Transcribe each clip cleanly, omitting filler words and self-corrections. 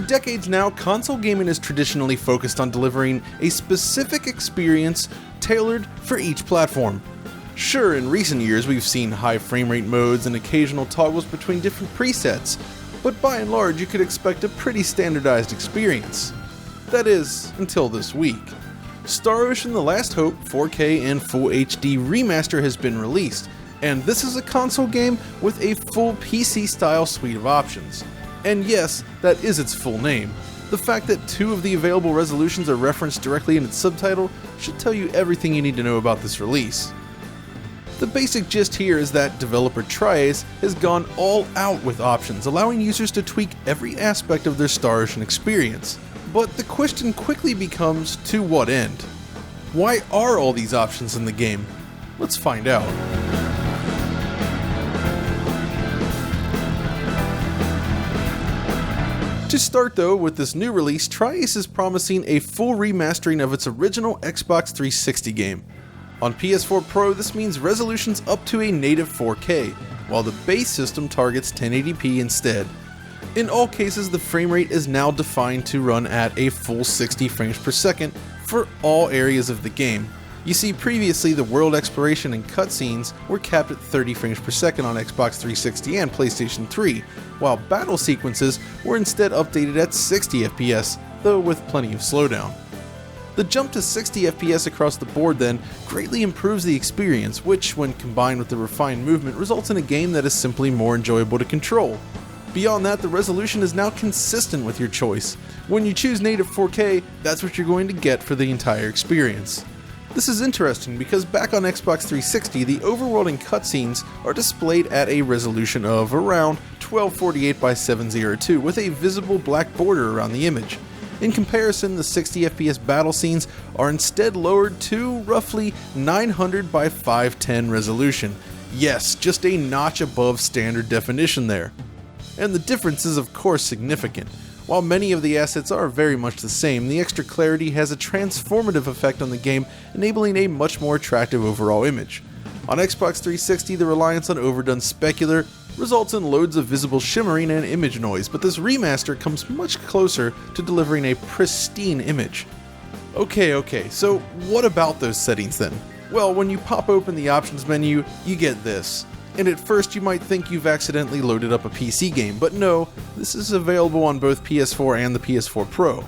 decades now, console gaming is traditionally focused on delivering a specific experience tailored for each platform. Sure, in recent years we've seen high frame rate modes and occasional toggles between different presets, but by and large you could expect a pretty standardized experience. That is, until this week. Star Ocean: The Last Hope 4K and Full HD Remaster has been released, and this is a console game with a full PC-style suite of options. And yes, that is its full name. The fact that 2 of the available resolutions are referenced directly in its subtitle should tell you everything you need to know about this release. The basic gist here is that developer Tri-Ace has gone all out with options, allowing users to tweak every aspect of their Star Ocean experience. But the question quickly becomes, to what end? Why are all these options in the game? Let's find out. To start though, with this new release, Tri-Ace is promising a full remastering of its original Xbox 360 game. On PS4 Pro, this means resolutions up to a native 4K, while the base system targets 1080p instead. In all cases, the frame rate is now defined to run at a full 60 frames per second for all areas of the game. You see, previously the world exploration and cutscenes were capped at 30 frames per second on Xbox 360 and PlayStation 3, while battle sequences were instead updated at 60 FPS, though with plenty of slowdown. The jump to 60 FPS across the board then greatly improves the experience, which, when combined with the refined movement, results in a game that is simply more enjoyable to control. Beyond that, the resolution is now consistent with your choice. When you choose native 4K, that's what you're going to get for the entire experience. This is interesting because back on Xbox 360, the overworld cutscenes are displayed at a resolution of around 1248 by 702 with a visible black border around the image. In comparison, the 60 FPS battle scenes are instead lowered to roughly 900 by 510 resolution. Yes, just a notch above standard definition there. And the difference is of course significant. While many of the assets are very much the same, the extra clarity has a transformative effect on the game, enabling a much more attractive overall image. On Xbox 360, the reliance on overdone specular results in loads of visible shimmering and image noise, but this remaster comes much closer to delivering a pristine image. Okay, so what about those settings then? Well, when you pop open the options menu, you get this. And at first you might think you've accidentally loaded up a PC game, but no, this is available on both PS4 and the PS4 Pro.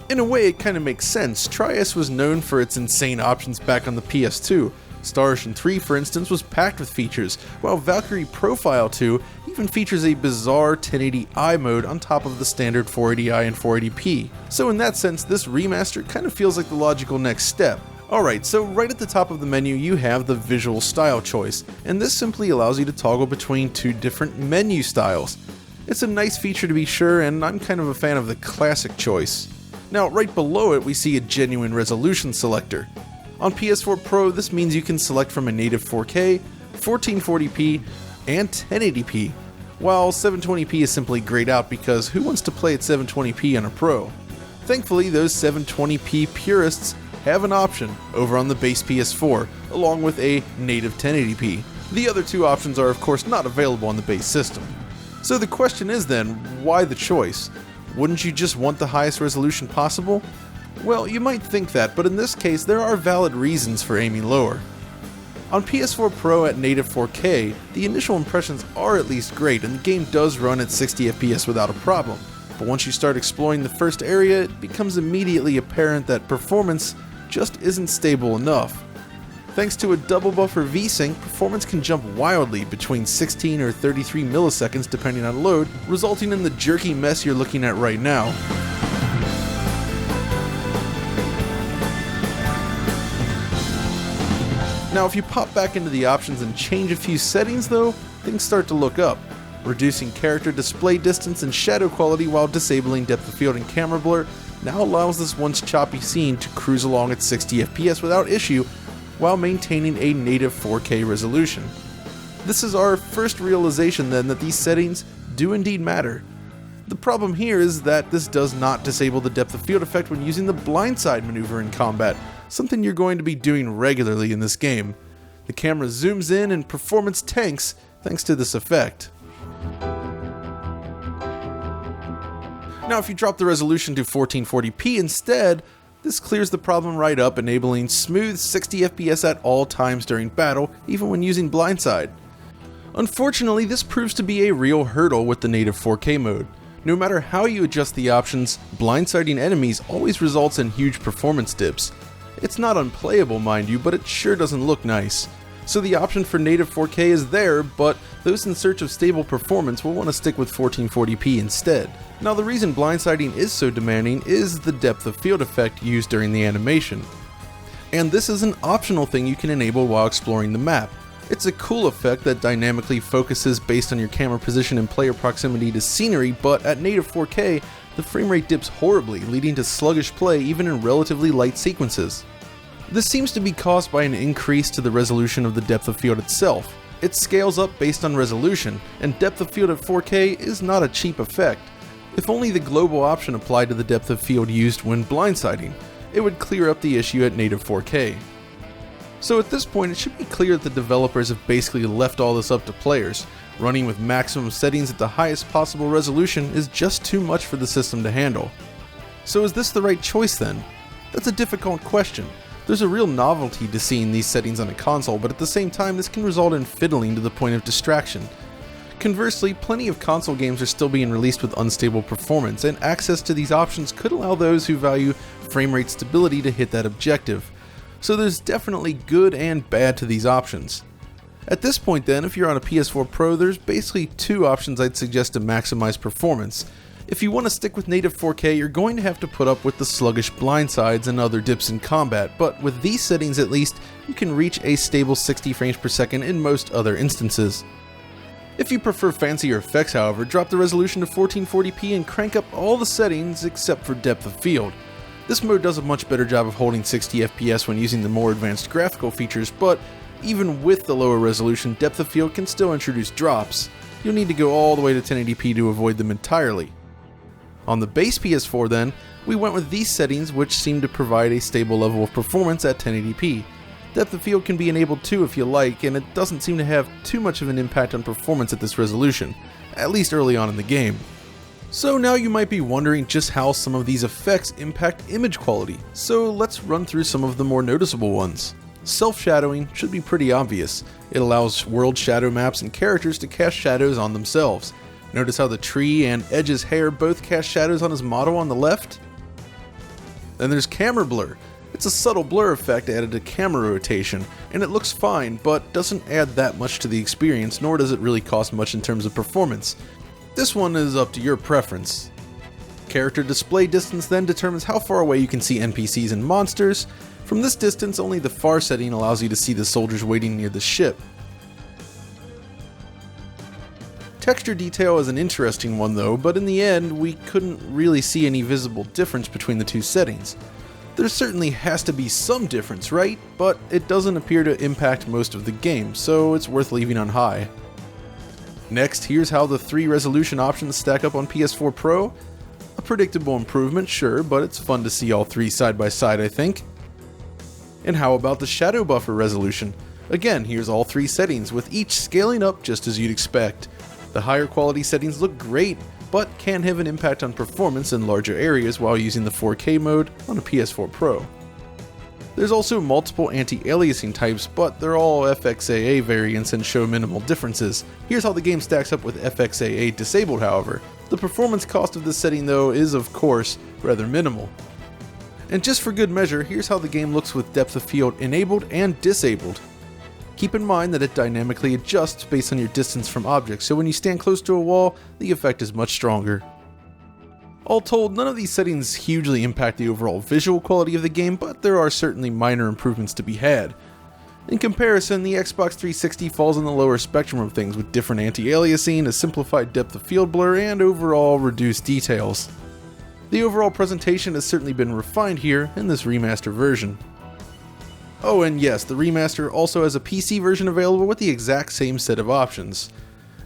In a way it kinda makes sense. Tri-Ace was known for its insane options back on the PS2. Star Ocean 3, for instance, was packed with features, while Valkyrie Profile 2 even features a bizarre 1080i mode on top of the standard 480i and 480p. So in that sense, this remaster kind of feels like the logical next step. Alright, so right at the top of the menu you have the visual style choice, and this simply allows you to toggle between 2 different menu styles. It's a nice feature to be sure, and I'm kind of a fan of the classic choice. Now right below it we see a genuine resolution selector. On PS4 Pro, this means you can select from a native 4K, 1440p, and 1080p, while 720p is simply grayed out because who wants to play at 720p on a Pro? Thankfully, those 720p purists have an option over on the base PS4, along with a native 1080p. The other 2 options are of course not available on the base system. So the question is then, why the choice? Wouldn't you just want the highest resolution possible? Well, you might think that, but in this case there are valid reasons for aiming lower. On PS4 Pro at native 4K, the initial impressions are at least great and the game does run at 60 FPS without a problem. But once you start exploring the first area, it becomes immediately apparent that performance just isn't stable enough. Thanks to a double buffer VSync, performance can jump wildly between 16 or 33 milliseconds depending on load, resulting in the jerky mess you're looking at right now. Now if you pop back into the options and change a few settings though, things start to look up. Reducing character display distance and shadow quality while disabling depth of field and camera blur now allows this once choppy scene to cruise along at 60 FPS without issue while maintaining a native 4K resolution. This is our first realization then that these settings do indeed matter. The problem here is that this does not disable the depth of field effect when using the blindside maneuver in combat, something you're going to be doing regularly in this game. The camera zooms in and performance tanks thanks to this effect. Now if you drop the resolution to 1440p instead, this clears the problem right up, enabling smooth 60 FPS at all times during battle, even when using blindside. Unfortunately, this proves to be a real hurdle with the native 4K mode. No matter how you adjust the options, blindsiding enemies always results in huge performance dips. It's not unplayable, mind you, but it sure doesn't look nice. So the option for native 4K is there, but those in search of stable performance will want to stick with 1440p instead. Now the reason blindsiding is so demanding is the depth of field effect used during the animation. And this is an optional thing you can enable while exploring the map. It's a cool effect that dynamically focuses based on your camera position and player proximity to scenery, but at native 4K, the frame rate dips horribly, leading to sluggish play even in relatively light sequences. This seems to be caused by an increase to the resolution of the depth of field itself. It scales up based on resolution, and depth of field at 4K is not a cheap effect. If only the global option applied to the depth of field used when blindsiding, it would clear up the issue at native 4K. So at this point, it should be clear that the developers have basically left all this up to players. Running with maximum settings at the highest possible resolution is just too much for the system to handle. So is this the right choice then? That's a difficult question. There's a real novelty to seeing these settings on a console, but at the same time this can result in fiddling to the point of distraction. Conversely, plenty of console games are still being released with unstable performance, and access to these options could allow those who value frame rate stability to hit that objective. So there's definitely good and bad to these options. At this point then, if you're on a PS4 Pro, there's basically two options I'd suggest to maximize performance. If you want to stick with native 4K, you're going to have to put up with the sluggish blindsides and other dips in combat, but with these settings at least, you can reach a stable 60 frames per second in most other instances. If you prefer fancier effects, however, drop the resolution to 1440p and crank up all the settings except for depth of field. This mode does a much better job of holding 60 FPS when using the more advanced graphical features, but even with the lower resolution, depth of field can still introduce drops. You'll need to go all the way to 1080p to avoid them entirely. On the base PS4 then, we went with these settings which seem to provide a stable level of performance at 1080p. Depth of field can be enabled too if you like, and it doesn't seem to have too much of an impact on performance at this resolution, at least early on in the game. So now you might be wondering just how some of these effects impact image quality, so let's run through some of the more noticeable ones. Self-shadowing should be pretty obvious. It allows world shadow maps and characters to cast shadows on themselves. Notice how the tree and Edge's hair both cast shadows on his model on the left? Then there's camera blur. It's a subtle blur effect added to camera rotation, and it looks fine, but doesn't add that much to the experience, nor does it really cost much in terms of performance. This one is up to your preference. Character display distance then determines how far away you can see NPCs and monsters. From this distance, only the far setting allows you to see the soldiers waiting near the ship. Texture detail is an interesting one though, but in the end, we couldn't really see any visible difference between the two settings. There certainly has to be some difference, right? But it doesn't appear to impact most of the game, so it's worth leaving on high. Next, here's how the three resolution options stack up on PS4 Pro. A predictable improvement, sure, but it's fun to see all three side by side, I think. And how about the shadow buffer resolution? Again, here's all three settings, with each scaling up just as you'd expect. The higher quality settings look great, but can have an impact on performance in larger areas while using the 4K mode on a PS4 Pro. There's also multiple anti-aliasing types, but they're all FXAA variants and show minimal differences. Here's how the game stacks up with FXAA disabled, however. The performance cost of this setting though is, of course, rather minimal. And just for good measure, here's how the game looks with depth of field enabled and disabled. Keep in mind that it dynamically adjusts based on your distance from objects, so when you stand close to a wall, the effect is much stronger. All told, none of these settings hugely impact the overall visual quality of the game, but there are certainly minor improvements to be had. In comparison, the Xbox 360 falls on the lower spectrum of things with different anti-aliasing, a simplified depth of field blur, and overall reduced details. The overall presentation has certainly been refined here in this remaster version. Oh, and yes, the remaster also has a PC version available with the exact same set of options.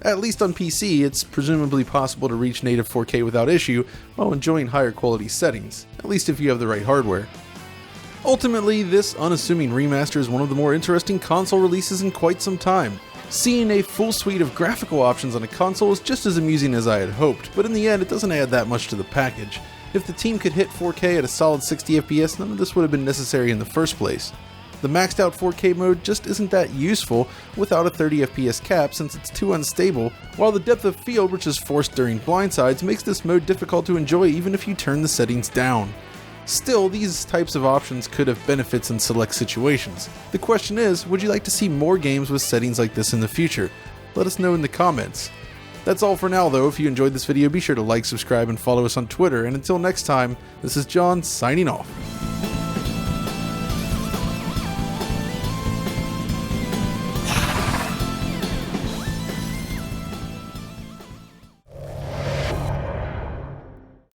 At least on PC, it's presumably possible to reach native 4K without issue while enjoying higher quality settings, at least if you have the right hardware. Ultimately, this unassuming remaster is one of the more interesting console releases in quite some time. Seeing a full suite of graphical options on a console is just as amusing as I had hoped, but in the end it doesn't add that much to the package. If the team could hit 4K at a solid 60 FPS, none of this would have been necessary in the first place. The maxed out 4K mode just isn't that useful without a 30 FPS cap since it's too unstable, while the depth of field, which is forced during blindsides, makes this mode difficult to enjoy even if you turn the settings down. Still, these types of options could have benefits in select situations. The question is, would you like to see more games with settings like this in the future? Let us know in the comments. That's all for now though. If you enjoyed this video, be sure to like, subscribe, and follow us on Twitter, and until next time, this is John signing off.